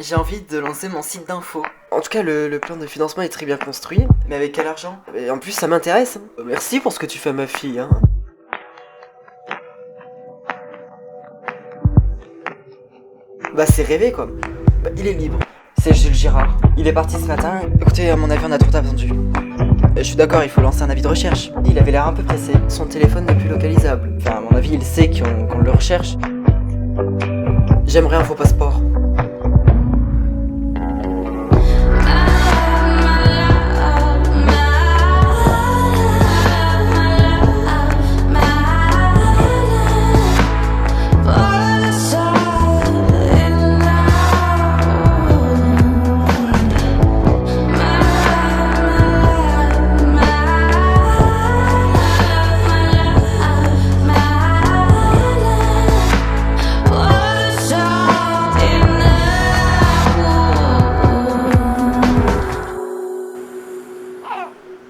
J'ai envie de lancer mon site d'info. En tout cas, le plan de financement est très bien construit. Mais avec quel argent? Et en plus, ça m'intéresse. Hein. Merci pour ce que tu fais à ma fille. Hein. Bah, c'est rêvé, quoi. Bah, il est libre. C'est Jules Girard. Il est parti ce matin. Écoutez, à mon avis, on a trop attendu. Je suis d'accord, il faut lancer un avis de recherche. Il avait l'air un peu pressé. Son téléphone n'est plus localisable. Enfin, à mon avis, il sait qu'on le recherche. J'aimerais un faux passeport.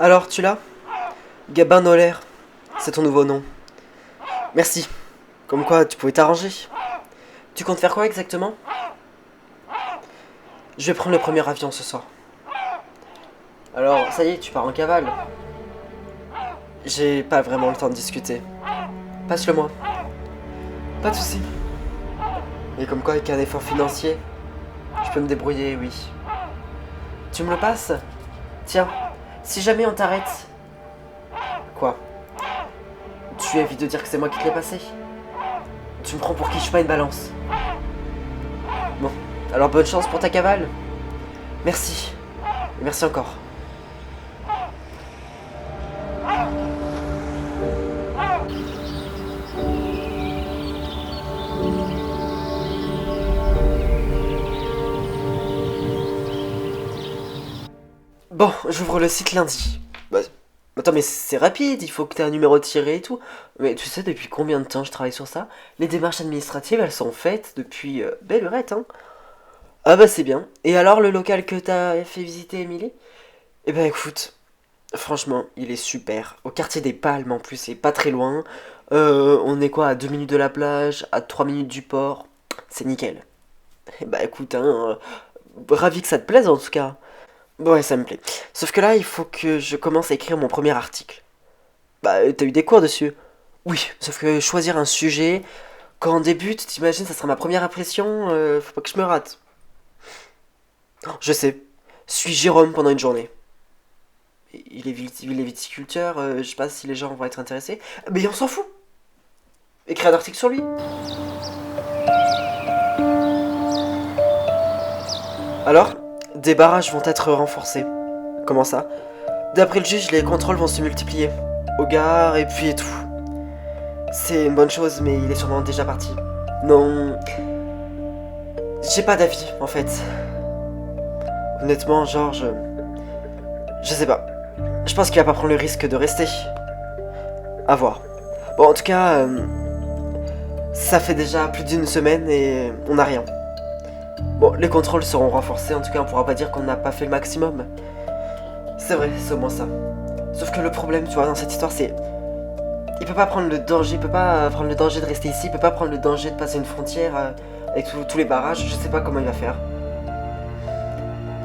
Alors, tu l'as? Gabin Noller, c'est ton nouveau nom. Merci. Comme quoi, tu pouvais t'arranger. Tu comptes faire quoi exactement? Je vais prendre le premier avion ce soir. Alors, ça y est, tu pars en cavale. J'ai pas vraiment le temps de discuter. Passe-le-moi. Pas de soucis. Et comme quoi, avec un effort financier, je peux me débrouiller, oui. Tu me le passes? Tiens, si jamais on t'arrête... Quoi? Tu évites de dire que c'est moi qui te l'ai passé? Tu me prends pour qui? Je suis pas une balance. Bon, alors bonne chance pour ta cavale. Merci. Et merci encore. Bon, j'ouvre le site lundi. Bah, attends, mais c'est rapide, il faut que t'aies un numéro tiré et tout. Mais tu sais depuis combien de temps je travaille sur ça? Les démarches administratives, elles sont faites depuis belle lurette, hein. Ah bah c'est bien. Et alors le local que t'as fait visiter, Émilie? Eh ben écoute, franchement, il est super. Au quartier des Palmes en plus, c'est pas très loin. On est quoi, à 2 minutes de la plage, à 3 minutes du port. C'est nickel. Eh bah écoute, hein, ravi que ça te plaise en tout cas. Ouais, ça me plaît. Sauf que là, il faut que je commence à écrire mon premier article. Bah, t'as eu des cours dessus. Oui, sauf que choisir un sujet, quand on débute, t'imagines, ça sera ma première impression, faut pas que je me rate. Je sais, suis Jérôme pendant une journée. Il est viticulteur, je sais pas si les gens vont être intéressés. Mais on s'en fout. Écrire un article sur lui. Alors, des barrages vont être renforcés. Comment ça? D'après le juge, les contrôles vont se multiplier. Au gare et puis et tout. C'est une bonne chose, mais il est sûrement déjà parti. Non, j'ai pas d'avis en fait. Honnêtement, Georges, je sais pas. Je pense qu'il va pas prendre le risque de rester. À voir. Bon, en tout cas, ça fait déjà plus d'une semaine et on n'a rien. Bon, les contrôles seront renforcés, en tout cas on pourra pas dire qu'on n'a pas fait le maximum. C'est vrai, c'est au moins ça. Sauf que le problème, tu vois, dans cette histoire, c'est... Il peut pas prendre le danger, il peut pas prendre le danger de rester ici, il peut pas prendre le danger de passer une frontière avec tous les barrages, je sais pas comment il va faire.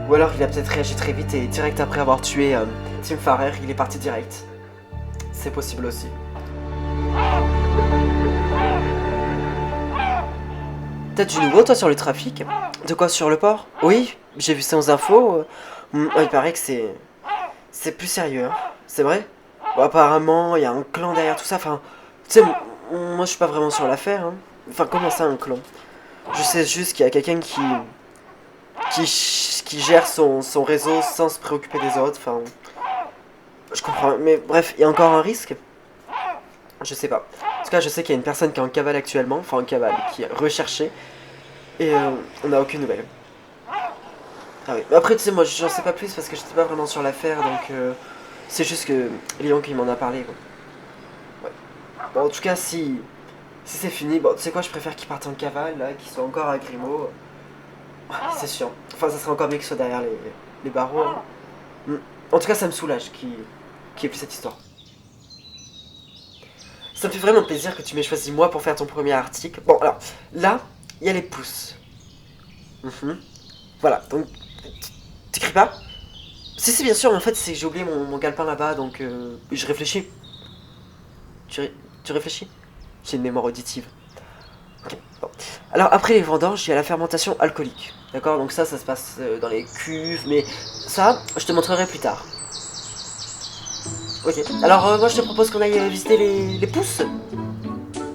Ou alors il a peut-être réagi très vite et direct après avoir tué Tim Farrer, il est parti direct. C'est possible aussi. T'as du nouveau toi sur le trafic? De quoi sur le port? Oui, j'ai vu ça aux infos. Il paraît que c'est plus sérieux, hein. C'est vrai? Bon, apparemment, il y a un clan derrière tout ça. Enfin, tu sais, moi je suis pas vraiment sur l'affaire. Hein. Enfin, comment ça un clan? Je sais juste qu'il y a quelqu'un qui gère son réseau sans se préoccuper des autres. Enfin, je comprends. Mais bref, il y a encore un risque? Je sais pas. En tout cas, je sais qu'il y a une personne qui est en cavale actuellement. Enfin, en cavale, qui est recherchée. Et on n'a aucune nouvelle. Ah oui. Mais après, tu sais, moi j'en sais pas plus parce que j'étais pas vraiment sur l'affaire. Donc, c'est juste que Lyon qui m'en a parlé. Quoi. Ouais. Bon, en tout cas, si c'est fini, bon, tu sais quoi, je préfère qu'il parte en cavale, là, qu'il soit encore à Grimaud. C'est sûr. Enfin, ça serait encore mieux qu'il soit derrière les barreaux. Hein. En tout cas, ça me soulage qu'il ait plus cette histoire. Ça me fait vraiment plaisir que tu m'aies choisi moi pour faire ton premier article. Bon, alors, là, il y a les pouces. Mhm. Voilà, donc t'écris pas? Si, bien sûr, en fait, c'est que j'ai oublié mon calepin là-bas, donc je réfléchis. Tu réfléchis? J'ai une mémoire auditive. Ok, bon. Alors, après les vendanges, il y a la fermentation alcoolique. D'accord? Donc ça se passe dans les cuves, mais ça, je te montrerai plus tard. Ok. Alors, moi, je te propose qu'on aille visiter les pousses.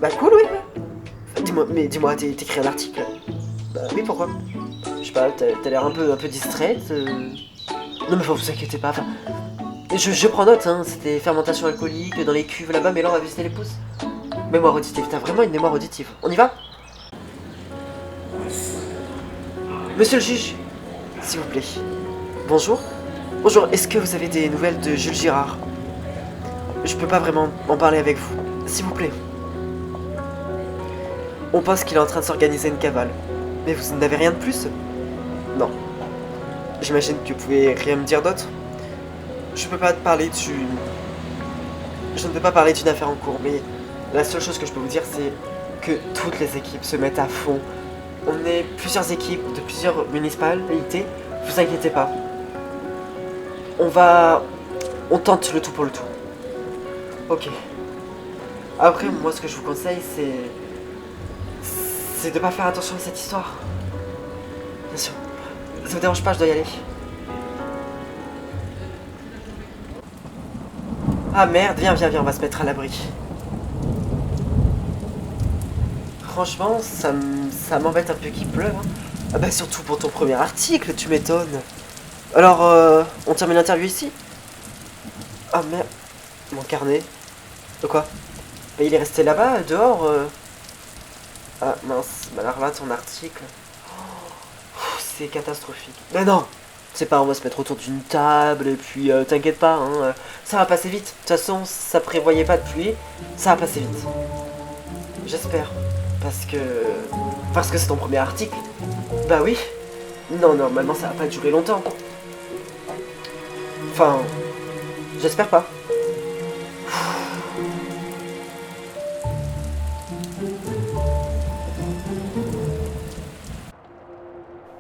Bah, cool, oui, ouais. Dis-moi, t'écris un article? Bah, oui, pourquoi? Je sais pas, t'as l'air un peu distraite. Non, mais faut vous inquiétez pas, enfin... Je prends note, hein, c'était fermentation alcoolique dans les cuves là-bas, mais là, on va visiter les pousses. Mémoire auditive, t'as vraiment une mémoire auditive. On y va? Monsieur le juge, s'il vous plaît. Bonjour. Bonjour, est-ce que vous avez des nouvelles de Jules Girard? Je peux pas vraiment en parler avec vous. S'il vous plaît. On pense qu'il est en train de s'organiser une cavale. Mais vous n'avez rien de plus? Non. J'imagine que vous pouvez rien me dire d'autre? Je peux pas te parler d'une... Je ne peux pas parler d'une affaire en cours, mais la seule chose que je peux vous dire, c'est que toutes les équipes se mettent à fond. On est plusieurs équipes de plusieurs municipalités, vous inquiétez pas. On tente le tout pour le tout. Ok. Après, moi, ce que je vous conseille, c'est de pas faire attention à cette histoire. Bien sûr. Ça vous dérange pas, je dois y aller. Ah merde, viens, on va se mettre à l'abri. Franchement, ça m'embête un peu qu'il pleuve. Hein. Ah bah surtout pour ton premier article, tu m'étonnes. Alors, on termine l'interview ici? Ah merde, mon carnet. De quoi? Bah, il est resté là-bas, dehors. Ah mince, bah alors là, ton article. C'est catastrophique. Mais non! C'est pas, on va se mettre autour d'une table et puis t'inquiète pas, hein, ça va passer vite. De toute façon, ça prévoyait pas de pluie, ça va passer vite. J'espère. Parce que c'est ton premier article. Bah oui. Non, normalement ça va pas durer longtemps. Enfin, j'espère pas.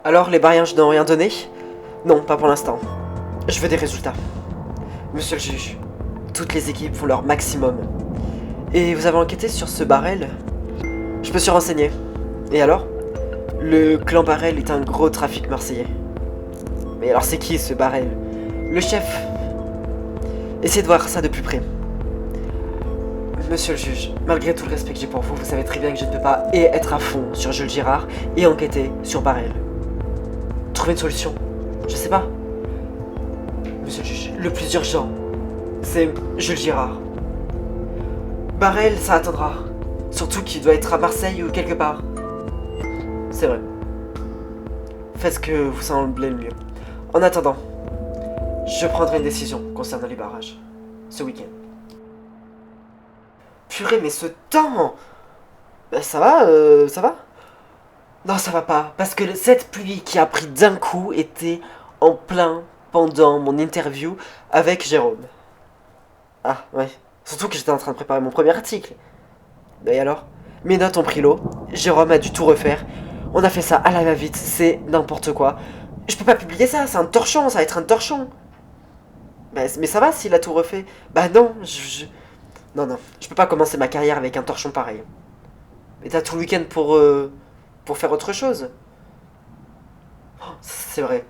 Alors, les mariages n'ont rien donné? Non, pas pour l'instant. Je veux des résultats. Monsieur le juge, toutes les équipes font leur maximum. Et vous avez enquêté sur ce Barrel? Je me suis renseigné. Et alors? Le clan Barrel est un gros trafic marseillais. Mais alors c'est qui ce Barrel? Le chef. Essayez de voir ça de plus près. Monsieur le juge, malgré tout le respect que j'ai pour vous, vous savez très bien que je ne peux pas et être à fond sur Jules Girard et enquêter sur Barrel. Trouvez une solution. Je sais pas. Monsieur le juge, le plus urgent, c'est Jules Girard. Barrel, ça attendra. Surtout qu'il doit être à Marseille ou quelque part. C'est vrai. Faites ce que vous semblez le mieux. En attendant, je prendrai une décision concernant les barrages. Ce week-end. Purée, mais ce temps! Ben, ça va, ça va? Non, ça va pas. Parce que cette pluie qui a pris d'un coup était en plein pendant mon interview avec Jérôme. Ah, ouais. Surtout que j'étais en train de préparer mon premier article. Et alors? Mes notes ont pris l'eau. Jérôme a dû tout refaire. On a fait ça à la va-vite. C'est n'importe quoi. Je peux pas publier ça. C'est un torchon. Ça va être un torchon. Bah, mais ça va s'il a tout refait. Bah non. Non. Je peux pas commencer ma carrière avec un torchon pareil. Mais t'as tout le week-end pour faire autre chose. Oh, c'est vrai.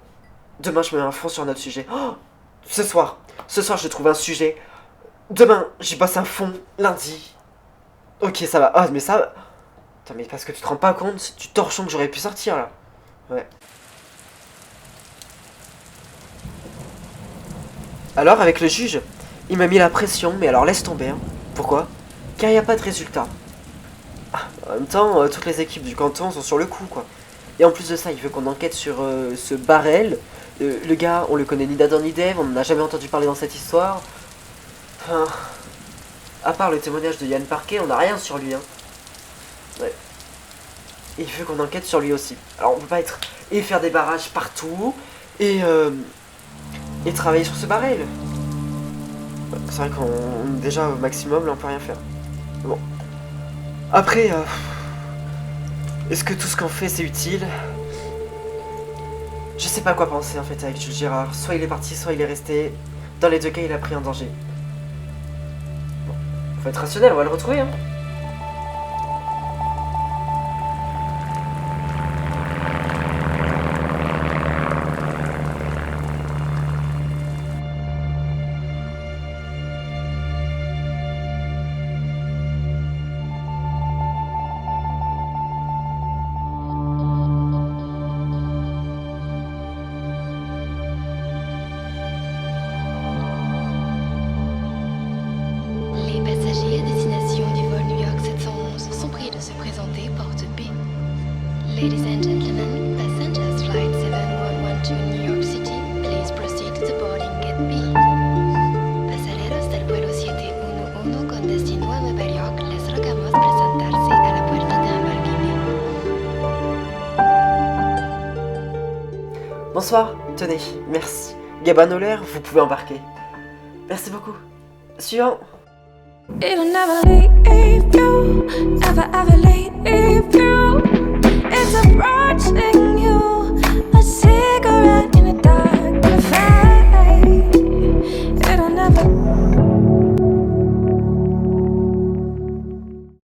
Demain, je me mets un fond sur notre sujet. Oh, ce soir, je trouve un sujet. Demain, j'y bosse un fond. Lundi. Ok, ça va. Oh, mais ça... Putain, mais parce que tu te rends pas compte du torchon que j'aurais pu sortir, là. Ouais. Alors, avec le juge, il m'a mis la pression, mais alors laisse tomber. Hein. Pourquoi? Car il n'y a pas de résultat. Ah, en même temps, toutes les équipes du canton sont sur le coup, quoi. Et en plus de ça, il veut qu'on enquête sur ce Barrel. Le gars, on le connaît ni d'Adam ni d'Ève, on n'en a jamais entendu parler dans cette histoire. Enfin, à part le témoignage de Yann Parquet, on n'a rien sur lui. Hein. Ouais. Et il veut qu'on enquête sur lui aussi. Alors on peut pas être et faire des barrages partout et travailler sur ce Barrel. Ouais, c'est vrai qu'on est déjà au maximum, là on peut rien faire. Bon. Après, est-ce que tout ce qu'on fait c'est utile? Je sais pas quoi penser en fait avec Jules Gérard. Soit il est parti, soit il est resté. Dans les deux cas, il a pris un danger. Bon, faut être rationnel, on va le retrouver, hein. Les passagers à destination du vol New York 711 sont priés de se présenter porte B. Ladies and gentlemen, passengers flight 7112 New York City, please proceed to the boarding gate B. Pasajeros del vuelo 711 con destino a Nueva York, les rogamos presentarse a la puerta de embarquement. Bonsoir, tenez, merci. Gabin Olaire, vous pouvez embarquer. Merci beaucoup. Suivant. It'll never leave you, never ever leave you.